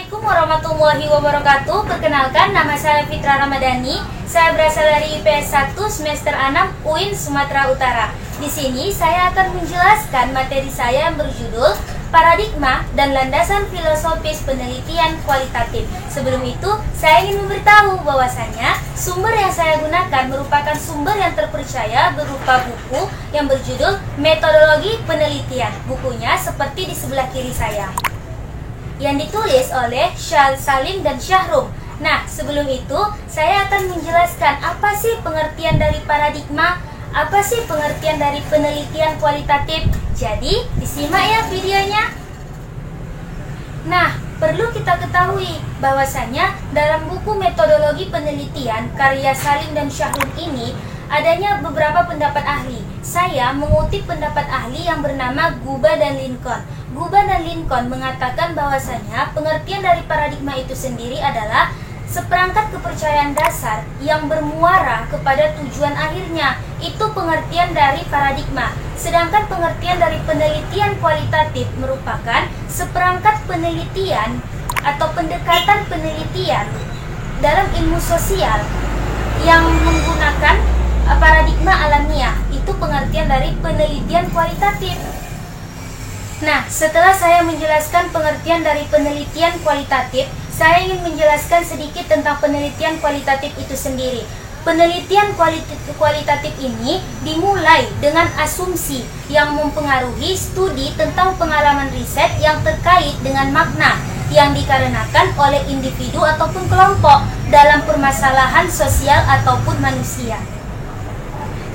Assalamualaikum warahmatullahi wabarakatuh. Perkenalkan, nama saya Fitra Ramadhani. Saya berasal dari IPS 1 semester 6 UIN Sumatera Utara. Di sini saya akan menjelaskan materi saya yang berjudul Paradigma dan Landasan Filosofis Penelitian Kualitatif. Sebelum itu, saya ingin memberitahu bahwasanya sumber yang saya gunakan merupakan sumber yang terpercaya berupa buku yang berjudul Metodologi Penelitian. Bukunya seperti di sebelah kiri saya, yang ditulis oleh Salim dan Syahrum. Nah, sebelum itu saya akan menjelaskan apa sih pengertian dari paradigma, apa sih pengertian dari penelitian kualitatif. Jadi, disimak ya videonya. Nah, perlu kita ketahui bahwasanya dalam buku Metodologi Penelitian karya Salim dan Syahrum ini adanya beberapa pendapat ahli. Saya mengutip pendapat ahli yang bernama Guba dan Lincoln. Guba dan Lincoln mengatakan bahwasanya pengertian dari paradigma itu sendiri adalah seperangkat kepercayaan dasar yang bermuara kepada tujuan akhirnya. Itu pengertian dari paradigma. Sedangkan pengertian dari penelitian kualitatif merupakan seperangkat penelitian atau pendekatan penelitian dalam ilmu sosial yang menggunakan paradigma alamiah. Itu pengertian dari penelitian kualitatif. Nah, setelah saya menjelaskan pengertian dari penelitian kualitatif, saya ingin menjelaskan sedikit tentang penelitian kualitatif itu sendiri. Penelitian kualitatif ini dimulai dengan asumsi yang mempengaruhi studi tentang pengalaman riset yang terkait dengan makna yang dikarenakan oleh individu ataupun kelompok dalam permasalahan sosial ataupun manusia.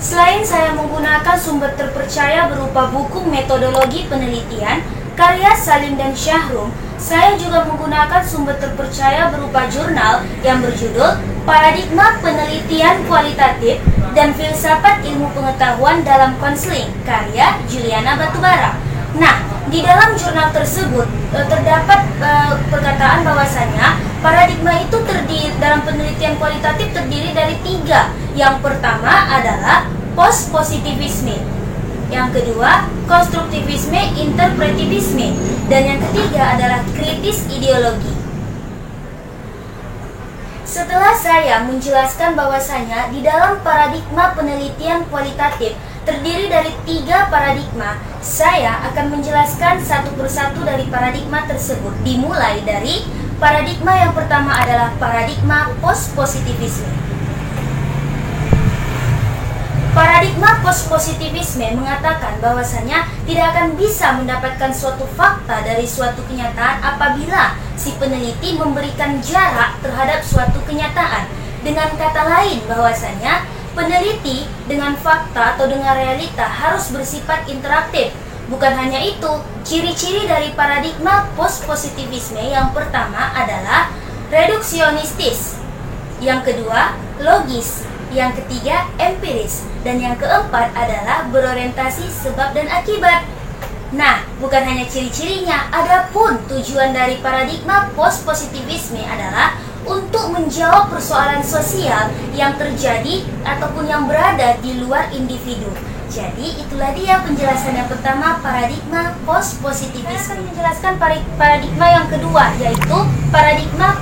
Selain saya menggunakan sumber terpercaya berupa buku Metodologi Penelitian karya Salim dan Syahrum, saya juga menggunakan sumber terpercaya berupa jurnal yang berjudul Paradigma Penelitian Kualitatif dan Filsafat Ilmu Pengetahuan dalam Konseling karya Juliana Batubara. Nah, di dalam jurnal tersebut terdapat perkataan bahwasanya paradigma itu dalam penelitian kualitatif terdiri dari 3. Yang pertama adalah post-positivisme, yang kedua konstruktivisme interpretivisme, dan yang ketiga adalah kritis ideologi. Setelah saya menjelaskan bahwasanya di dalam paradigma penelitian kualitatif terdiri dari 3 paradigma, saya akan menjelaskan satu persatu dari paradigma tersebut. Dimulai dari paradigma yang pertama adalah paradigma post-positivisme. Paradigma post-positivisme mengatakan bahwasanya tidak akan bisa mendapatkan suatu fakta dari suatu kenyataan apabila si peneliti memberikan jarak terhadap suatu kenyataan. Dengan kata lain bahwasanya peneliti dengan fakta atau dengan realita harus bersifat interaktif. Bukan hanya itu, ciri-ciri dari paradigma post-positivisme yang pertama adalah reduksionistis, yang kedua logis, yang ketiga empiris, dan yang keempat adalah berorientasi sebab dan akibat. Nah, bukan hanya ciri-cirinya, adapun tujuan dari paradigma post-positivisme adalah untuk menjawab persoalan sosial yang terjadi ataupun yang berada di luar individu. Jadi, itulah dia penjelasan yang pertama, paradigma post-positivisme. Saya akan menjelaskan paradigma yang kedua, yaitu paradigma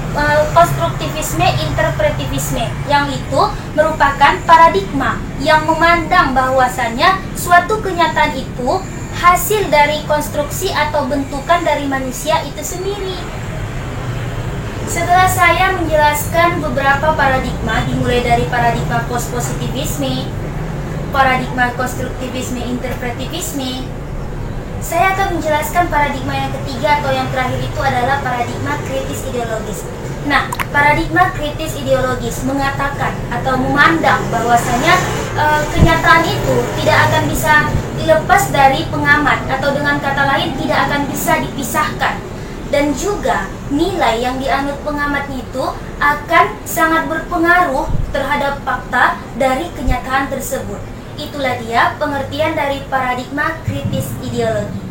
konstruktivisme interpretivisme, yang itu merupakan paradigma yang memandang bahwasanya suatu kenyataan itu hasil dari konstruksi atau bentukan dari manusia itu sendiri. Setelah saya menjelaskan beberapa paradigma, dimulai dari paradigma post-positivisme, paradigma konstruktivisme interpretivisme, saya akan menjelaskan paradigma yang ketiga atau yang terakhir itu adalah paradigma kritis ideologis. Nah, paradigma kritis ideologis mengatakan atau memandang bahwasanya kenyataan itu tidak akan bisa dilepas dari pengamat, atau dengan kata lain tidak akan bisa dipisahkan. Dan juga nilai yang dianut pengamat itu akan sangat berpengaruh terhadap fakta dari kenyataan tersebut. Itulah dia pengertian dari paradigma kritis ideologi.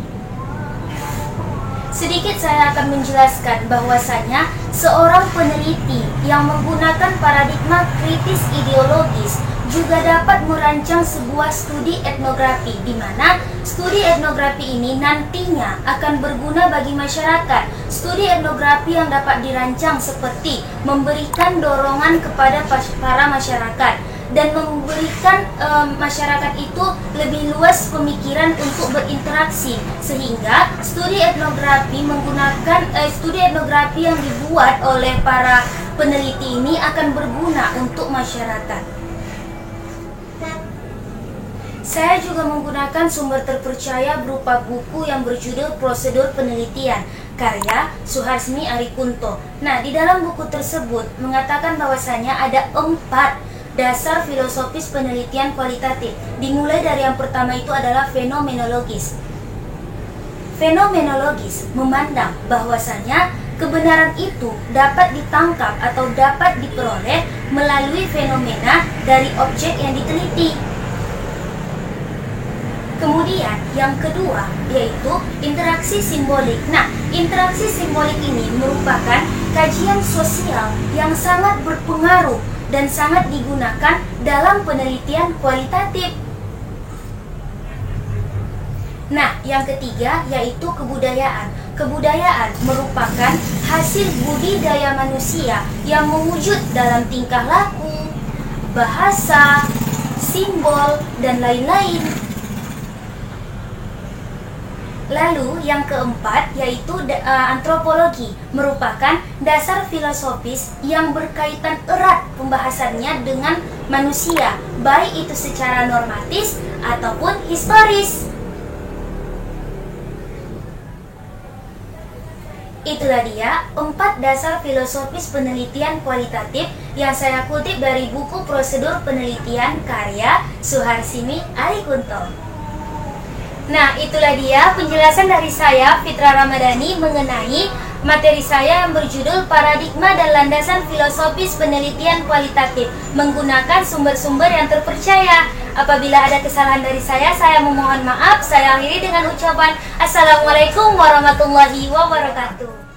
Sedikit saya akan menjelaskan bahwasanya seorang peneliti yang menggunakan paradigma kritis ideologis juga dapat merancang sebuah studi etnografi, di mana studi etnografi ini nantinya akan berguna bagi masyarakat. Studi etnografi yang dapat dirancang seperti memberikan dorongan kepada para masyarakat dan memberikan masyarakat itu lebih luas pemikiran untuk berinteraksi, sehingga studi etnografi yang dibuat oleh para peneliti ini akan berguna untuk masyarakat. Saya juga menggunakan sumber terpercaya berupa buku yang berjudul Prosedur Penelitian karya Suharsmi Arikunto. Nah, di dalam buku tersebut mengatakan bahwasanya ada 4 dasar filosofis penelitian kualitatif. Dimulai dari yang pertama itu adalah fenomenologis. Fenomenologis memandang bahwasanya kebenaran itu dapat ditangkap atau dapat diperoleh melalui fenomena dari objek yang diteliti. Kemudian yang kedua yaitu interaksi simbolik. Nah, interaksi simbolik ini merupakan kajian sosial yang sangat berpengaruh dan sangat digunakan dalam penelitian kualitatif. Nah, yang ketiga yaitu kebudayaan. Kebudayaan merupakan hasil budidaya manusia yang mewujud dalam tingkah laku, bahasa, simbol, dan lain-lain. Lalu yang keempat yaitu antropologi, merupakan dasar filosofis yang berkaitan erat pembahasannya dengan manusia, baik itu secara normatis ataupun historis. Itulah dia 4 dasar filosofis penelitian kualitatif yang saya kutip dari buku Prosedur Penelitian karya Suharsmi Arikunto. Nah, itulah dia penjelasan dari saya, Fitra Ramadhani, mengenai materi saya yang berjudul Paradigma dan Landasan Filosofis Penelitian Kualitatif menggunakan sumber-sumber yang terpercaya. Apabila ada kesalahan dari saya memohon maaf. Saya akhiri dengan ucapan Assalamualaikum warahmatullahi wabarakatuh.